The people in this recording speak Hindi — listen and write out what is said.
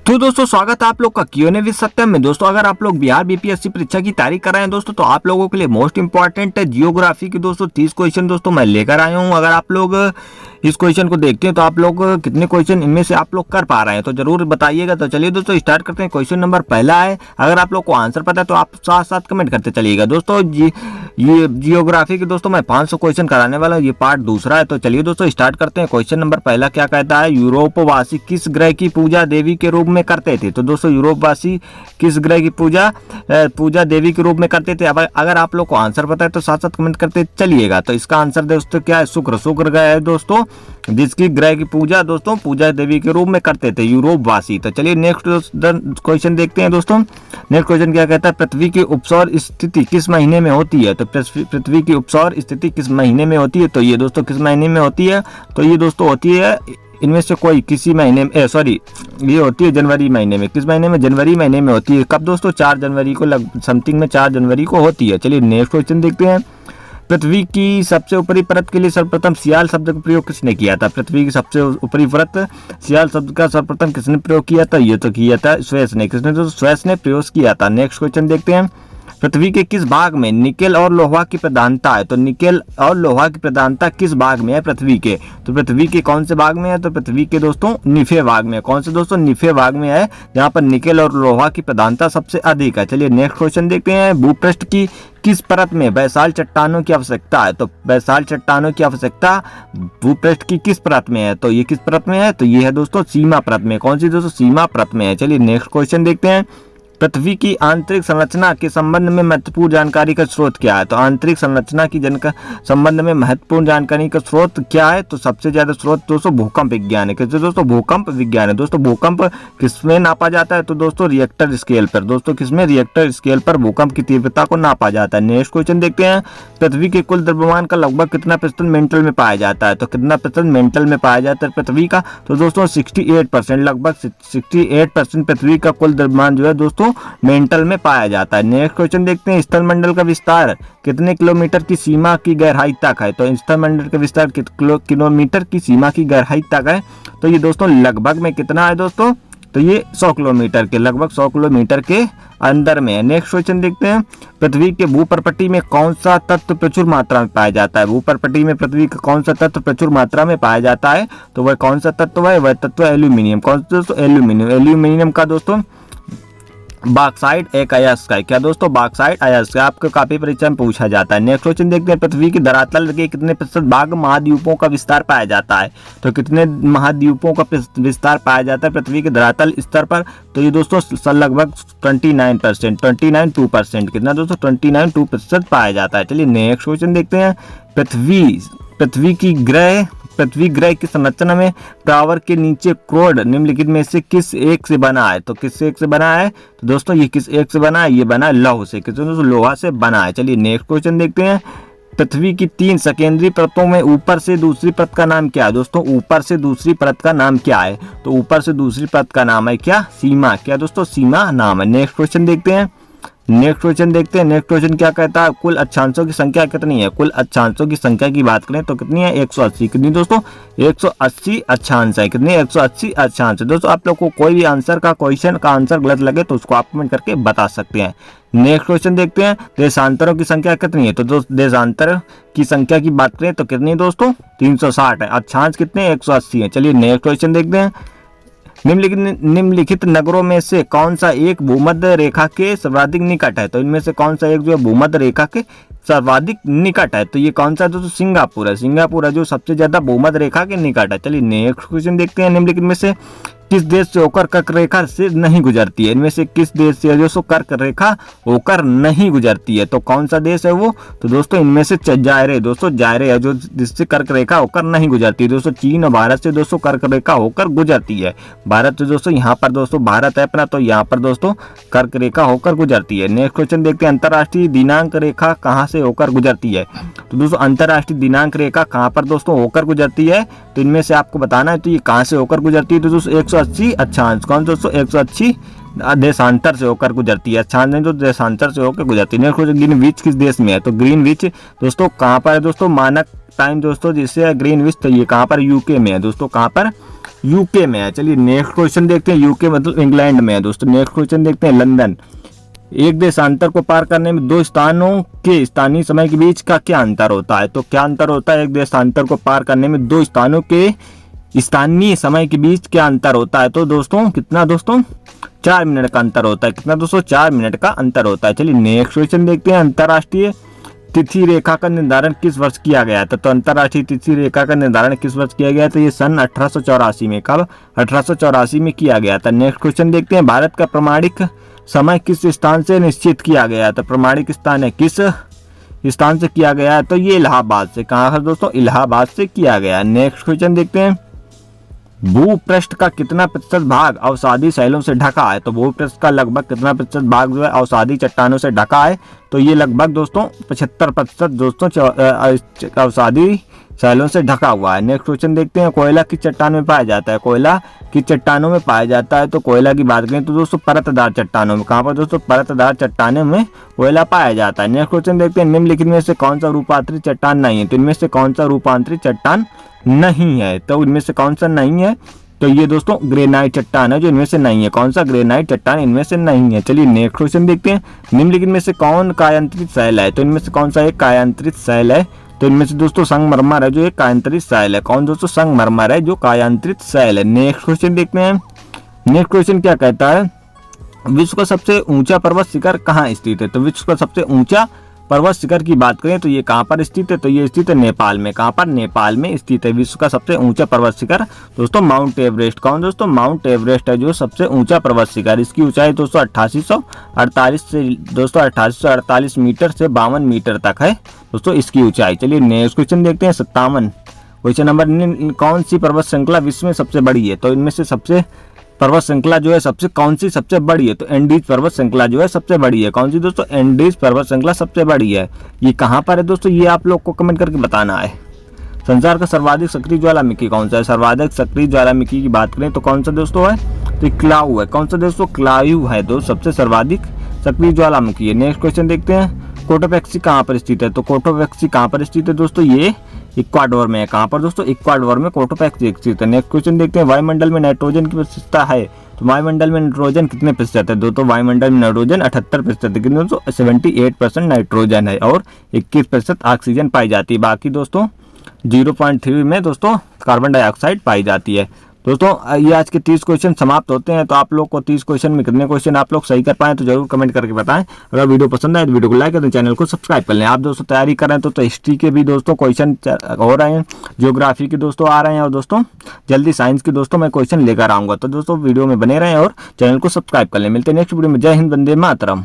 तो दोस्तों स्वागत है आप लोग का क्यूएनए विद सत्यम में। दोस्तों अगर आप लोग बिहार बीपीएससी परीक्षा की तैयारी कर रहे हैं दोस्तों, तो आप लोगों के लिए मोस्ट इंपॉर्टेंट है जियोग्राफी की दोस्तों 30 क्वेश्चन दोस्तों मैं लेकर आया हूं। अगर आप लोग इस क्वेश्चन को देखते हैं तो आप लोग कितने क्वेश्चन इनमें से आप लोग कर पा रहे हैं तो जरूर बताइएगा। तो चलिए दोस्तों स्टार्ट करते हैं। क्वेश्चन नंबर पहला है, अगर आप लोग को आंसर पता है तो आप साथ साथ कमेंट करते चलिएगा। दोस्तों ये जियोग्राफी की दोस्तों मैं 500 क्वेश्चन कराने वाला हूँ, ये पार्ट दूसरा है। तो चलिए दोस्तों स्टार्ट करते हैं। क्वेश्चन नंबर पहला क्या कहता है, यूरोपवासी किस ग्रह की पूजा देवी के रूप में करते थे। तो दोस्तों यूरोपवासी किस ग्रह की पूजा देवी के रूप में करते थे। अब अगर आप लोग को आंसर पता है तो साथ साथ कमेंट करते चलिएगा। तो इसका आंसर दोस्तों क्या है, शुक्र ग्रह है दोस्तों, जिसकी ग्रह की पूजा दोस्तों पूजा देवी के रूप में करते थे यूरोपवासी। तो चलिए नेक्स्ट क्वेश्चन देखते हैं दोस्तों। नेक्स्ट क्वेश्चन क्या कहता है, पृथ्वी की उपसौर स्थिति किस महीने में होती है। तो पृथ्वी की उपसौर स्थिति किस महीने में होती है। तो ये दोस्तों किस महीने में होती है, तो ये दोस्तों होती है इनमें से कोई किसी महीने में, ये होती है जनवरी महीने में। किस महीने में, जनवरी महीने में होती है। कब दोस्तों, 4 जनवरी को समथिंग में 4 जनवरी को होती है। चलिए नेक्स्ट क्वेश्चन देखते हैं। पृथ्वी की सबसे ऊपरी परत के लिए सर्वप्रथम सियाल शब्द का प्रयोग किसने किया था। पृथ्वी की सबसे ऊपरी परत सियाल शब्द का सर्वप्रथम किसने प्रयोग किया था, ये तो किया था स्वेस ने। किसने, तो स्वेस ने प्रयोग किया था। नेक्स्ट क्वेश्चन देखते हैं। पृथ्वी के किस भाग में निकेल और लोहा की प्रधानता है। तो निकेल और लोहा की प्रधानता किस भाग में है पृथ्वी के। तो पृथ्वी के कौन से भाग में है, तो पृथ्वी के दोस्तों निफे भाग में। कौन से दोस्तों, निफे भाग में है, जहाँ पर निकेल और लोहा की प्रधानता सबसे अधिक है। चलिए नेक्स्ट क्वेश्चन देखते हैं। भूपृष्ठ की किस परत में बैसाल चट्टानों की आवश्यकता है। तो बैसाल चट्टानों की आवश्यकता भूपृष्ठ की किस परत में है। तो ये किस परत में है, तो ये है दोस्तों सीमा परत में। कौन सी दोस्तों, सीमा परत में है। चलिए नेक्स्ट क्वेश्चन देखते हैं। पृथ्वी की आंतरिक संरचना के संबंध में महत्वपूर्ण जानकारी का स्रोत क्या है। तो आंतरिक संरचना की संबंध में महत्वपूर्ण जानकारी का स्रोत क्या है, तो सबसे ज्यादा स्रोत दोस्तों भूकंप विज्ञान है। किससे दोस्तों, भूकंप विज्ञान है। दोस्तों भूकंप किसमें नापा जाता है, तो दोस्तों रिएक्टर स्केल पर। दोस्तों किसमें, रिएक्टर स्केल पर भूकंप की तीव्रता को नापा जाता है। नेक्स्ट क्वेश्चन देखते हैं। पृथ्वी के कुल द्रव्यमान का लगभग कितना प्रतिशत मेंटल में पाया जाता है। तो कितना प्रतिशत मेंटल में पाया जाता है पृथ्वी का, तो दोस्तों 68%, लगभग 68% पृथ्वी का कुल द्रव्यमान जो है दोस्तों मेंटल में पाया जाता है। नेक्स्ट क्वेश्चन देखते हैं। स्थलमंडल का विस्तार कितने किलोमीटर की सीमा की गहराई तक है। तो स्थलमंडल का विस्तार किलोमीटर की सीमा की गहराई तक है। तो ये दोस्तों लगभग में कितना है दोस्तों, तो ये 100 किलोमीटर के, लगभग 100 किलोमीटर के अंदर में है। नेक्स्ट क्वेश्चन देखते हैं। पृथ्वी के भूपर्पटी में कौन सा तत्व प्रचुर मात्रा में पाया जाता है। भूपर्पटी में पृथ्वी का कौन सा तत्व प्रचुर मात्रा में पाया जाता है, तो वह कौन सा तत्व है, वह तत्व एल्यूमिनियम। कौन सा दोस्तों, एल्यूमिनियम। एल्यूमिनियम का दोस्तों बॉक्साइट एक अयस्क है। क्या दोस्तों, बॉक्साइट अयस्क है, आपको काफी परीक्षा में पूछा जाता है। नेक्स्ट क्वेश्चन देखते हैं। पृथ्वी की धरातल के कितने प्रतिशत भाग महाद्वीपों का विस्तार पाया जाता है। तो कितने महाद्वीपों का विस्तार पाया जाता है पृथ्वी के धरातल स्तर पर, तो ये दोस्तों लगभग 29%, 29.2%। कितना दोस्तों, 29.2% पाया जाता है। चलिए नेक्स्ट क्वेश्चन देखते हैं। पृथ्वी ग्रह की संरचना में टावर के नीचे क्रोड निम्नलिखित में से किस एक से बना है। तो किस एक से बना है, तो दोस्तों ये किस एक से बना है, ये बना है लौह से। किस दोस्तों, लोहा से बना है। चलिए नेक्स्ट क्वेश्चन देखते हैं। पृथ्वी की 3 सेकेंडरी परतों में ऊपर से दूसरी परत का नाम क्या है। दोस्तों ऊपर से दूसरी परत का नाम क्या है, तो ऊपर से दूसरी परत का नाम है क्या, सीमा। क्या दोस्तों, सीमा नाम है। नेक्स्ट क्वेश्चन देखते हैं। नेक्स्ट क्वेश्चन क्या कहता है, कुल अक्षांशों की संख्या कितनी है। कुल अक्षांशों की संख्या की बात करें तो कितनी है, 180। कितनी दोस्तों, 180 अक्षांश है। कितने, 180 अक्षांश। दोस्तों आप लोग को कोई भी आंसर का क्वेश्चन का आंसर गलत लगे तो उसको आप कमेंट करके बता सकते हैं। नेक्स्ट क्वेश्चन देखते हैं। देशांतरों की संख्या कितनी है। तो दोस्तों देशांतर की संख्या की बात करें तो कितनी दोस्तों, 360 है। अक्षांश कितने, 180 है। चलिए नेक्स्ट क्वेश्चन देखते हैं। निम्नलिखित नगरों में से कौन सा एक भूमध्य रेखा के सर्वाधिक निकट है। तो इनमें से कौन सा एक जो है भूमध्य रेखा के सर्वाधिक निकट है, तो ये कौन सा दोस्तों, सिंगापुर है। सिंगापुर है जो सबसे ज्यादा भूमध्य रेखा के निकट है। चलिए नेक्स्ट क्वेश्चन देखते हैं। निम्नलिखित में से किस देश से होकर कर्क रेखा से नहीं गुजरती है। इनमें से किस देश से जो कर्क रेखा होकर नहीं गुजरती है, तो कौन सा देश है वो, तो दोस्तों इनमें से जायरे। दोस्तों जायरे है जो जिससे कर्क रेखा होकर नहीं गुजरती है। दोस्तों चीन और भारत से दोस्तों कर्क रेखा होकर गुजरती है। भारत से दोस्तों यहाँ पर दोस्तों भारत है अपना, तो यहाँ पर दोस्तों कर्क रेखा होकर गुजरती है। नेक्स्ट क्वेश्चन देखते हैं। अंतर्राष्ट्रीय दिनांक रेखा कहाँ से होकर गुजरती है। तो दोस्तों अंतर्राष्ट्रीय दिनांक रेखा कहाँ पर दोस्तों होकर गुजरती है, तो इनमें से आपको बताना है तो ये कहाँ से होकर गुजरती है। तो दोस्तों 180 अक्षांश। कौन दोस्तों, 180 देशांतर से होकर गुजरती है। अक्षांश नहीं तो देशांतर से होकर गुजरती है। ग्रीनविच किस देश में है, तो ग्रीनविच दोस्तों कहाँ पर है दोस्तों, मानक टाइम दोस्तों जिससे ग्रीनविच, तो ये कहाँ पर, यूके में है दोस्तों। कहाँ पर, यूके में है। चलिए नेक्स्ट क्वेश्चन देखते हैं। यूके मतलब इंग्लैंड में है दोस्तों। नेक्स्ट क्वेश्चन देखते हैं। लंदन, एक देशांतर को पार करने में दो स्थानों के स्थानीय समय के बीच का क्या अंतर होता है? तो क्या अंतर होता है एक देशांतर को पार करने में दो स्थानों के स्थानीय समय के बीच क्या अंतर होता है? तो दोस्तों कितना दोस्तों 4 मिनट का अंतर होता है। कितना दोस्तों 4 मिनट का अंतर होता है। चलिए नेक्स्ट क्वेश्चन देखते हैं। अंतर्राष्ट्रीय तिथि रेखा का निर्धारण किस वर्ष किया गया था? तो अंतर्राष्ट्रीय तिथि रेखा का निर्धारण किस वर्ष किया गया था? ये सन 1884 में। कब? 1884 में किया गया था। नेक्स्ट क्वेश्चन देखते हैं। भारत का प्रमाणिक समय किस स्थान से निश्चित किया गया था? प्रमाणिक स्थान है किस स्थान से किया गया है? तो ये इलाहाबाद से। कहाँ है दोस्तों? इलाहाबाद से किया गया। नेक्स्ट क्वेश्चन देखते हैं। भूपृष्ठ का कितना प्रतिशत भाग अवसादी शैलों से ढका है? तो भूपृष्ठ का लगभग कितना प्रतिशत भाग जो है अवसादी चट्टानों से ढका है? तो ये लगभग दोस्तों 75% दोस्तों अवसादी शैलों से ढका हुआ है। नेक्स्ट क्वेश्चन देखते हैं। कोयला किस चट्टान में पाया जाता है? कोयला किस चट्टानों में पाया जाता है? तो कोयला की बात करें तो दोस्तों परतदार चट्टानों में। कहाँ पर दोस्तों? परतदार चट्टानों में कोयला पाया जाता है। नेक्स्ट क्वेश्चन देखते हैं। निम्नलिखित में से कौन सा रूपांतरित चट्टान नहीं है? तो इनमें से कौन सा रूपांतरित चट्टान नहीं है? तो इनमें से कौन सा नहीं है? तो ये दोस्तों ग्रेनाइट चट्टान है जो इनमें से नहीं है। कौन सा? ग्रेनाइट चट्टान इनमें से नहीं है। चलिए नेक्स्ट क्वेश्चन देखते हैं। निम्नलिखित में से कौन कायांतरित शैल है? तो इनमें से कौन सा एक कायांतरित शैल है? तो इनमें से दोस्तों संगमरमर है जो एक कायांतरित शैल है। कौन दोस्तों? संगमरमर है जो कायांतरित शैल है। नेक्स्ट क्वेश्चन देखते हैं। नेक्स्ट क्वेश्चन क्या कहता है? विश्व का सबसे ऊंचा पर्वत शिखर कहाँ स्थित है? तो विश्व का सबसे ऊंचा पर्वत शिखर की बात करें तो ये कहाँ पर स्थित है? तो ये स्थित है नेपाल में। कहाँ पर? नेपाल में स्थित है विश्व का सबसे ऊंचा पर्वत शिखर दोस्तों माउंट एवरेस्ट। कौन दोस्तों? माउंट एवरेस्ट है जो सबसे ऊंचा पर्वत शिखर। इसकी ऊंचाई दोस्तों 8848 से दोस्तों 8848 मीटर से 52 मीटर तक है दोस्तों इसकी ऊंचाई। चलिए नेक्स्ट क्वेश्चन देखते हैं। 57 क्वेश्चन नंबर। कौन सी पर्वत श्रृंखला विश्व में सबसे बड़ी है? तो इनमें से सबसे पर्वत श्रृंखला जो है कौन सी सबसे बड़ी है? तो एंडीज पर्वत श्रृंखला जो है सबसे बड़ी है। कौन सी दोस्तों? एंडीज पर्वत श्रृंखला सबसे बड़ी है। ये कहाँ पर है दोस्तों? ये आप लोग को कमेंट करके बताना है। संसार का सर्वाधिक सक्रिय ज्वालामुखी कौन सा है? सर्वाधिक सक्रिय ज्वालामुखी की बात करें तो कौन सा दोस्तों है? तो क्लाउ है। कौन सा दोस्तों? क्लाउ है दोस्तों सबसे सर्वाधिक सक्रिय ज्वालामुखी है। नेक्स्ट क्वेश्चन देखते हैं। कोटोपैक्सी कहाँ पर स्थित है? तो कोटोपैक्सी कहाँ पर स्थित है दोस्तों? ये इक्वाडोर में है। कहाँ पर दोस्तों? इक्वाडोर में कोटोपैक्सी स्थित है। नेक्स्ट क्वेश्चन देखते हैं। वायुमंडल में नाइट्रोजन की प्रतिशतता है? तो वायुमंडल में नाइट्रोजन कितने प्रतिशत है? दोस्तों वायुमंडल में नाइट्रोजन 78% है। कितने दोस्तों? 78% नाइट्रोजन है और 21% ऑक्सीजन पाई जाती है। बाकी दोस्तों 0.3 में दोस्तों कार्बन डाइऑक्साइड पाई जाती है। दोस्तों ये आज के 30 क्वेश्चन समाप्त होते हैं। तो आप लोग को 30 क्वेश्चन में कितने क्वेश्चन आप लोग सही कर पाए तो जरूर कमेंट करके बताएं। अगर वीडियो पसंद आए तो वीडियो को लाइक करें, चैनल को सब्सक्राइब कर लें। आप दोस्तों तैयारी कर रहे हैं तो हिस्ट्री के भी दोस्तों क्वेश्चन हो रहे हैं, ज्योग्राफी के दोस्तों आ रहे हैं और दोस्तों जल्दी साइंस के दोस्तों मैं क्वेश्चन लेकर आऊँगा। तो दोस्तों वीडियो में बने रहें और चैनल को सब्सक्राइब कर लें। मिलते हैं नेक्स्ट वीडियो में। जय हिंद, वंदे मातरम।